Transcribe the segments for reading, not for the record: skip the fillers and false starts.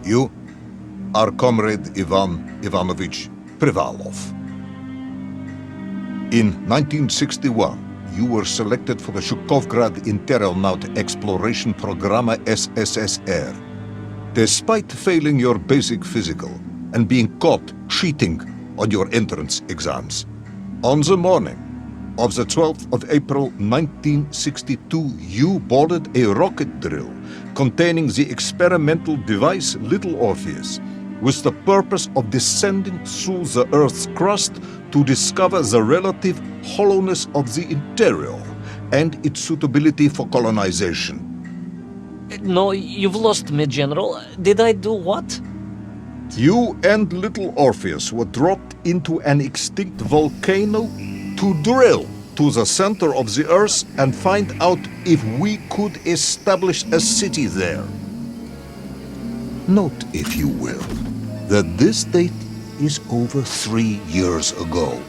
You are Comrade Ivan Ivanovich Privalov. In 1961, you were selected for the Zhukovgrad Internaut Exploration Program SSSR. Despite failing your basic physical and being caught cheating on your entrance exams, on the morning of the 12th of April 1962, you boarded a rocket drill containing the experimental device Little Orpheus, with the purpose of descending through the Earth's crust to discover the relative hollowness of the interior and its suitability for colonization. No, you've lost me, General. Did I do what? You and Little Orpheus were dropped into an extinct volcano to drill to the center of the Earth and find out if we could establish a city there. Note, if you will, that this date is over 3 years ago.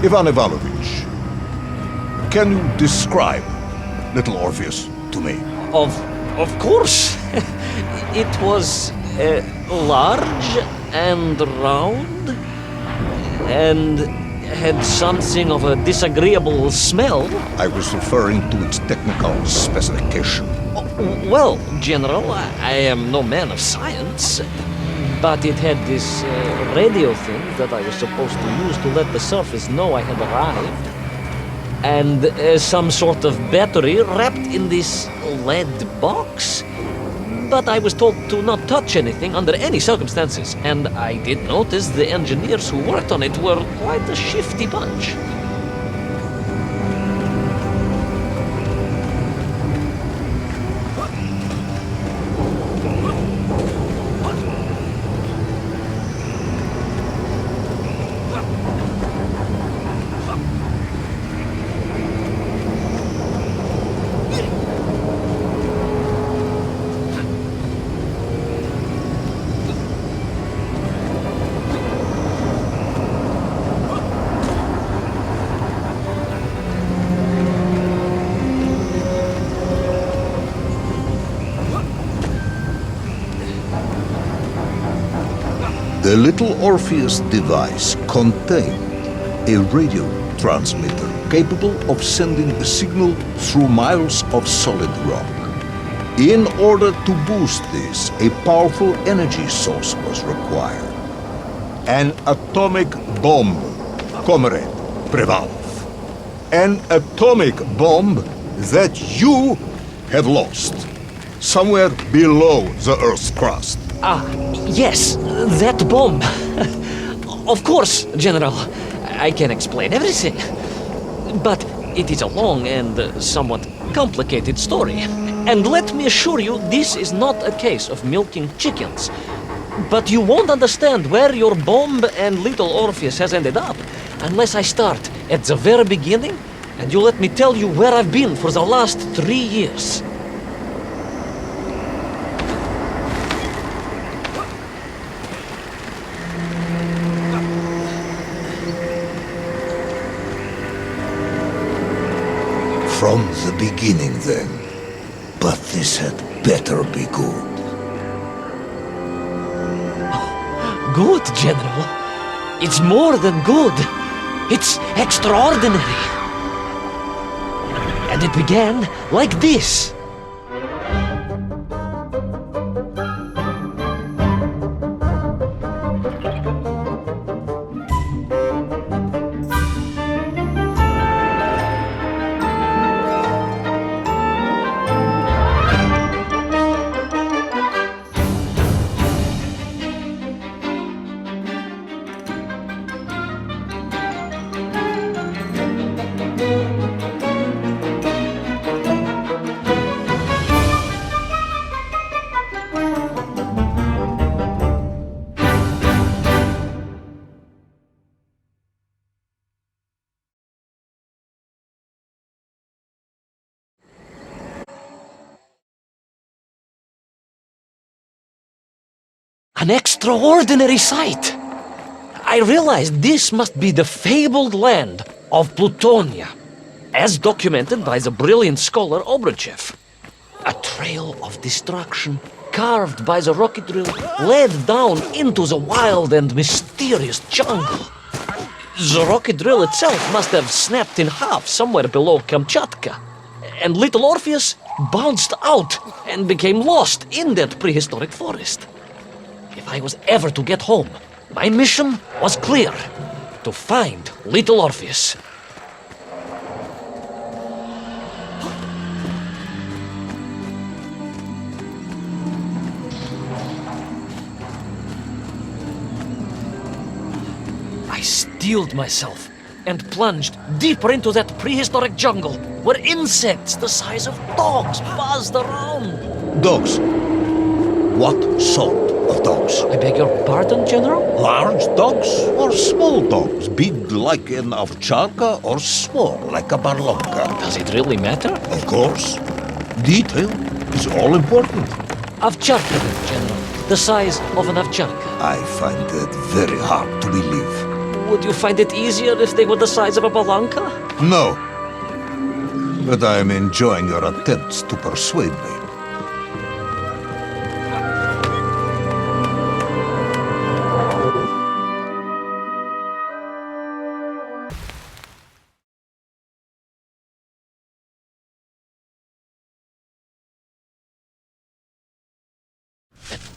Ivan Ivanovich, can you describe Little Orpheus to me? Of course. It was large and round and had something of a disagreeable smell. I was referring to its technical specification. Well, General, I am no man of science, but it had this radio thing that I was supposed to use to let the surface know I had arrived. And some sort of battery wrapped in this lead box. But I was told to not touch anything under any circumstances. And I did notice the engineers who worked on it were quite a shifty bunch. The Little Orpheus device contained a radio transmitter capable of sending a signal through miles of solid rock. In order to boost this, a powerful energy source was required. An atomic bomb, Comrade Privalov. An atomic bomb that you have lost somewhere below the Earth's crust. Ah, yes, that bomb. Of course, General. I can explain everything. But it is a long and somewhat complicated story. And let me assure you, this is not a case of milking chickens. But you won't understand where your bomb and Little Orpheus has ended up unless I start at the very beginning and you let me tell you where I've been for the last 3 years. From the beginning, then. But this had better be good. Good, General. It's more than good. It's extraordinary. And it began like this. An extraordinary sight. I realized this must be the fabled land of Plutonia, as documented by the brilliant scholar Obruchev. A trail of destruction carved by the rocket drill led down into the wild and mysterious jungle. The rocket drill itself must have snapped in half somewhere below Kamchatka, and Little Orpheus bounced out and became lost in that prehistoric forest. If I was ever to get home, my mission was clear: to find Little Orpheus. I steeled myself and plunged deeper into that prehistoric jungle where insects the size of dogs buzzed around. Dogs? What sort of dogs? I beg your pardon, General? Large dogs or small dogs? Big like an ovcharka or small like a barlonka? Does it really matter? Of course. Detail is all important. Ovcharka, General. The size of an ovcharka. I find that very hard to believe. Would you find it easier if they were the size of a balanka? No. But I am enjoying your attempts to persuade me.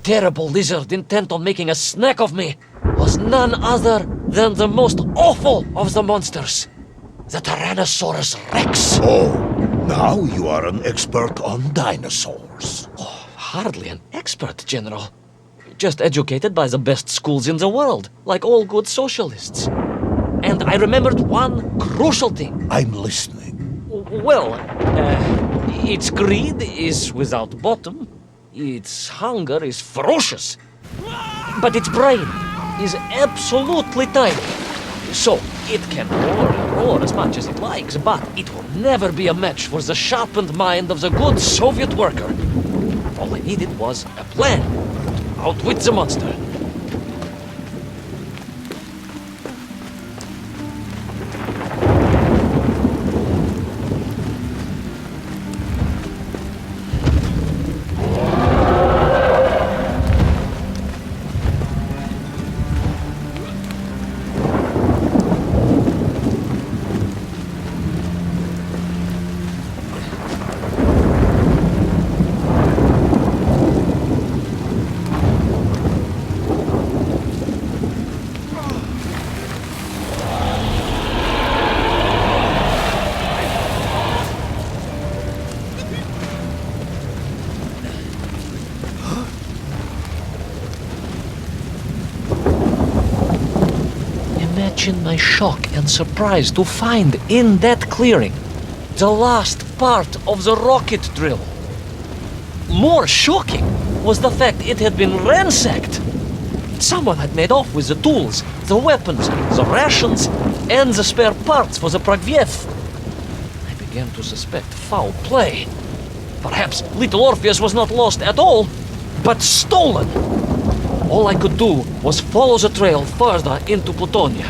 Terrible lizard intent on making a snack of me was none other than the most awful of the monsters, the Tyrannosaurus Rex. Oh, now you are an expert on dinosaurs. Hardly an expert, General. Just educated by the best schools in the world, like all good socialists. And I remembered one crucial thing. I'm listening. Well, its greed is without bottom. Its hunger is ferocious, but its brain is absolutely tiny. So, it can roar and roar as much as it likes, but it will never be a match for the sharpened mind of the good Soviet worker. All I needed was a plan to outwit the monster. Imagine my shock and surprise to find in that clearing the last part of the rocket drill. More shocking was the fact it had been ransacked. Someone had made off with the tools, the weapons, the rations, and the spare parts for the Pragviev. I began to suspect foul play. Perhaps Little Orpheus was not lost at all, but stolen. All I could do was follow the trail further into Plutonia.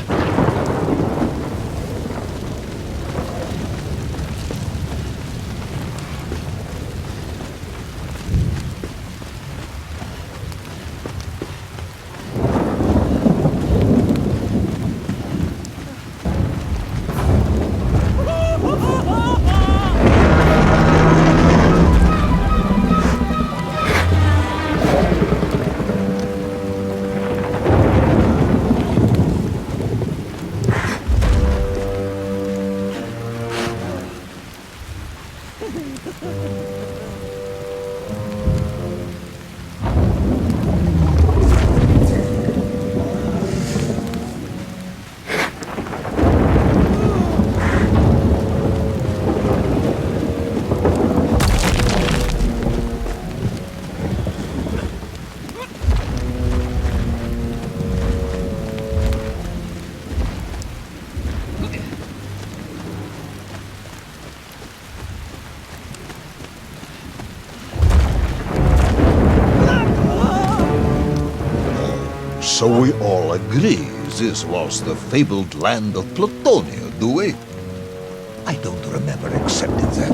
So we all agree this was the fabled land of Plutonia, do we? I don't remember accepting that.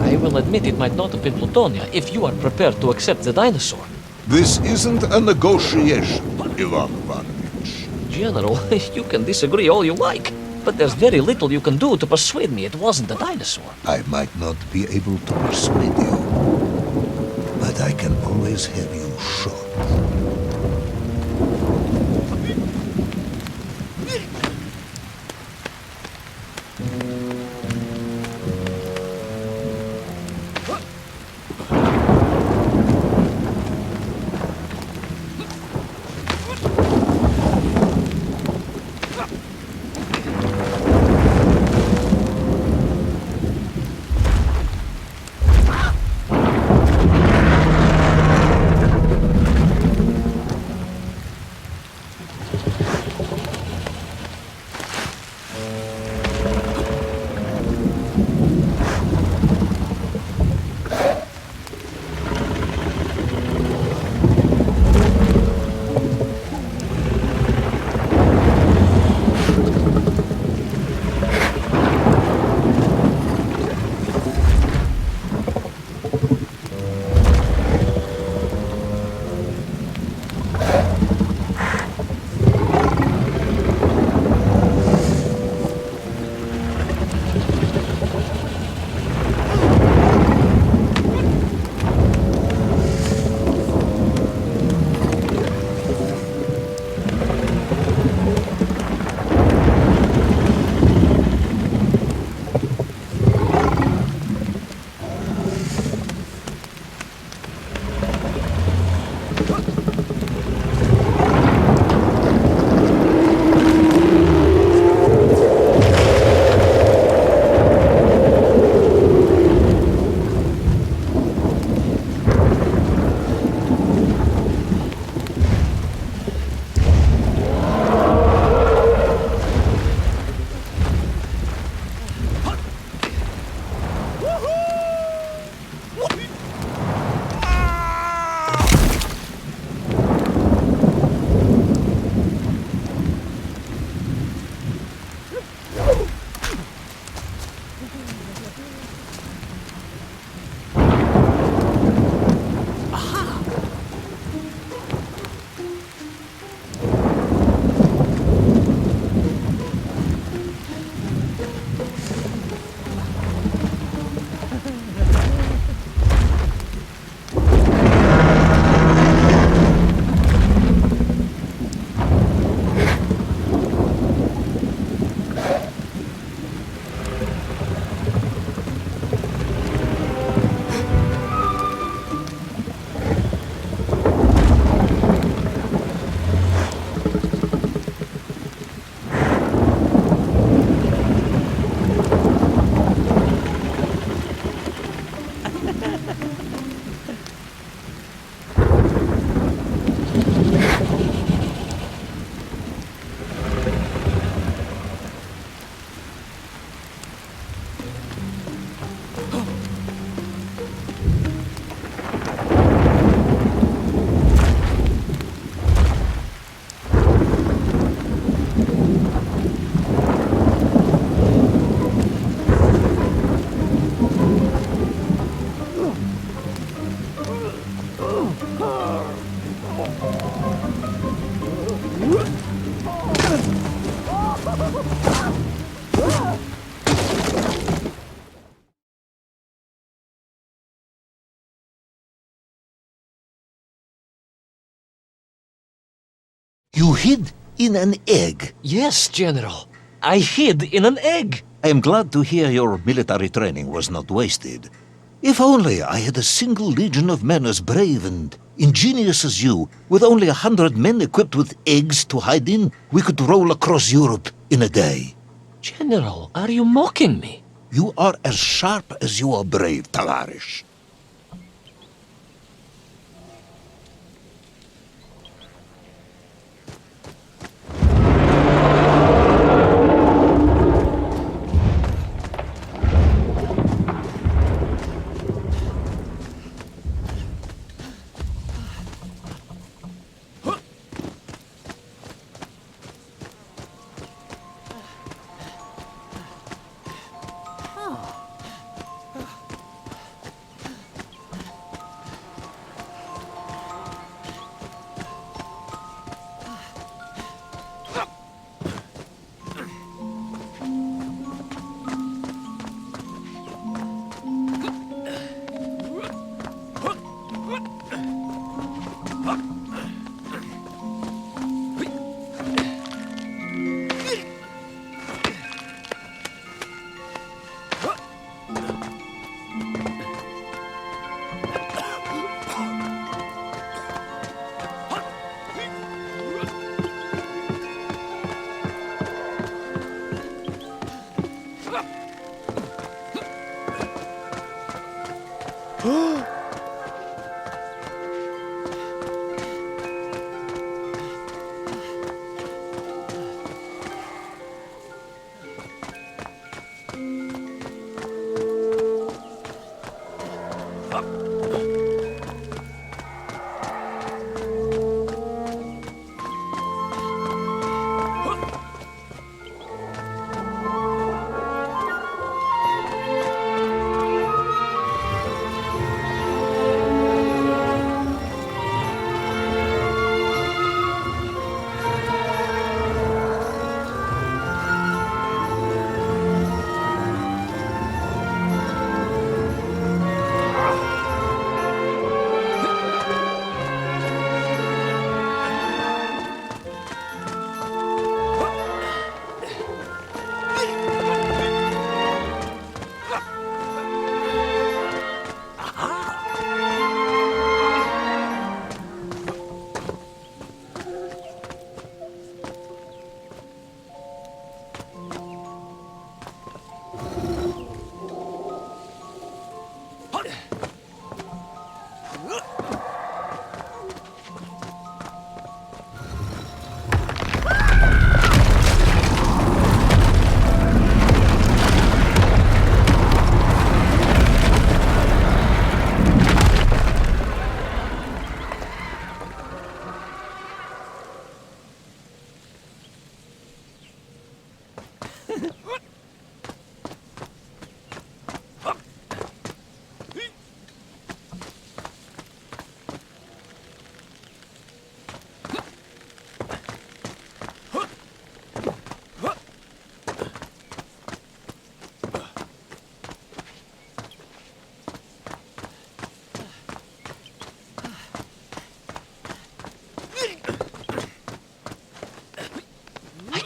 I will admit it might not have been Plutonia if you are prepared to accept the dinosaur. This isn't a negotiation, Ivan Ivanovich. General, you can disagree all you like, but there's very little you can do to persuade me it wasn't a dinosaur. I might not be able to persuade you, but I can always have you shot. You hid in an egg. Yes, General. I hid in an egg. I am glad to hear your military training was not wasted. If only I had a single legion of men as brave and ingenious as you, with only 100 men equipped with eggs to hide in, we could roll across Europe in a day. General, are you mocking me? You are as sharp as you are brave, Tavarish.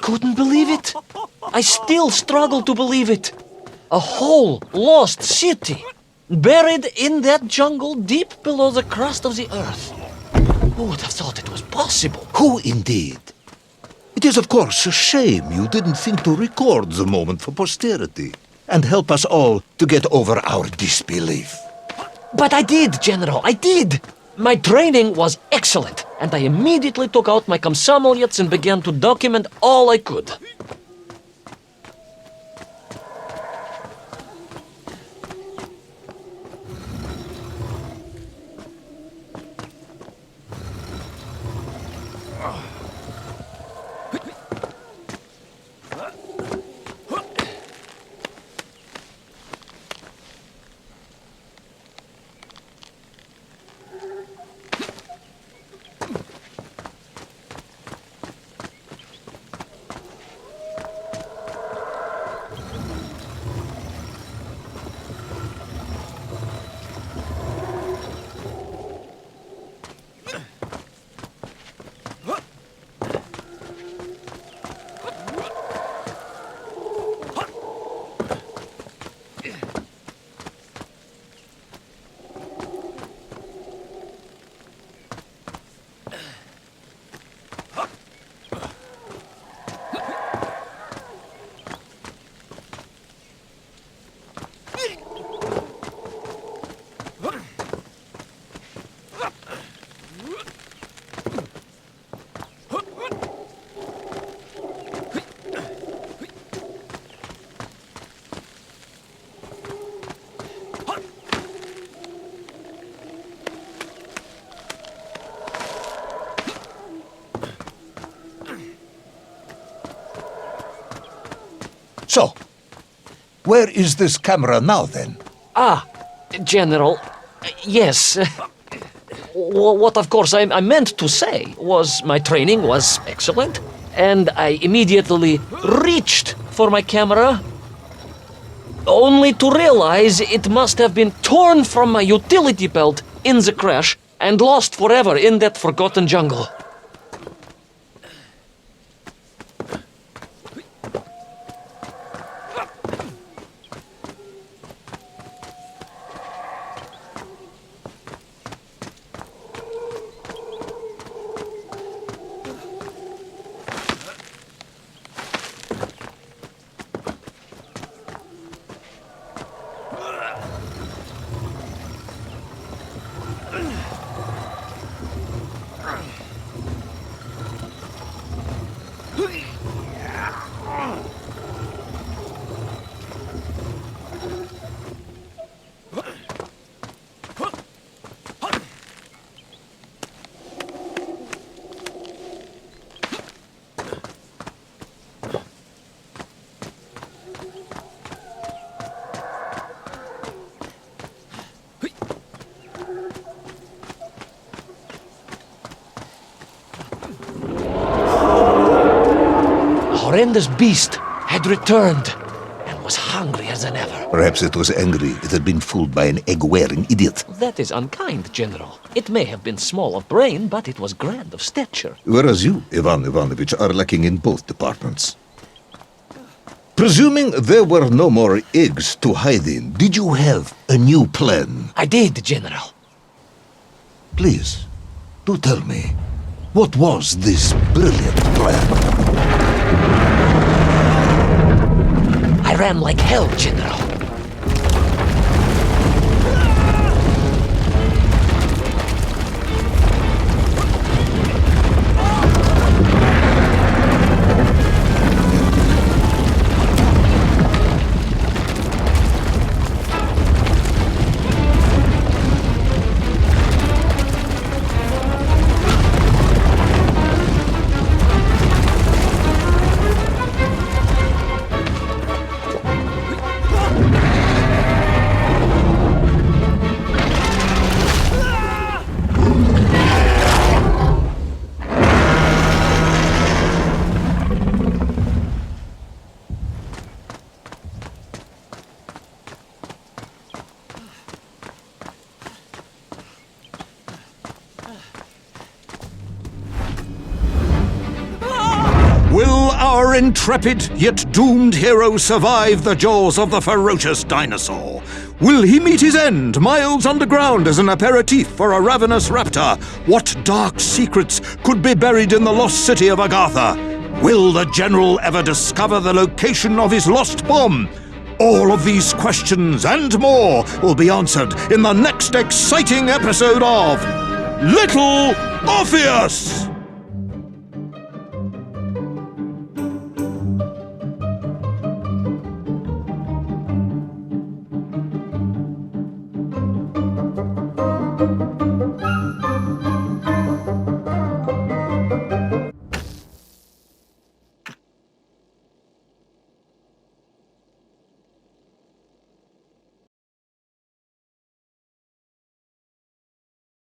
couldn't believe it. I still struggle to believe it. A whole lost city, buried in that jungle deep below the crust of the earth. Who would have thought it was possible? Who indeed? It is, of course, a shame you didn't think to record the moment for posterity and help us all to get over our disbelief. But I did, General, I did! My training was excellent, and I immediately took out my комсомолец and began to document all I could. So, where is this camera now, then? General, yes. What, of course, I meant to say was my training was excellent, and I immediately reached for my camera, only to realize it must have been torn from my utility belt in the crash and lost forever in that forgotten jungle. Horrendous beast had returned and was hungrier than ever. Perhaps it was angry it had been fooled by an egg-wearing idiot. That is unkind, General. It may have been small of brain, but it was grand of stature. Whereas you, Ivan Ivanovich, are lacking in both departments. Presuming there were no more eggs to hide in, did you have a new plan? I did, General. Please, do tell me, what was this brilliant plan? I ran like hell, General. intrepid yet doomed hero survive the jaws of the ferocious dinosaur? Will he meet his end miles underground as an aperitif for a ravenous raptor? What dark secrets could be buried in the lost city of Agatha? Will the General ever discover the location of his lost bomb? All of these questions and more will be answered in the next exciting episode of Little Orpheus!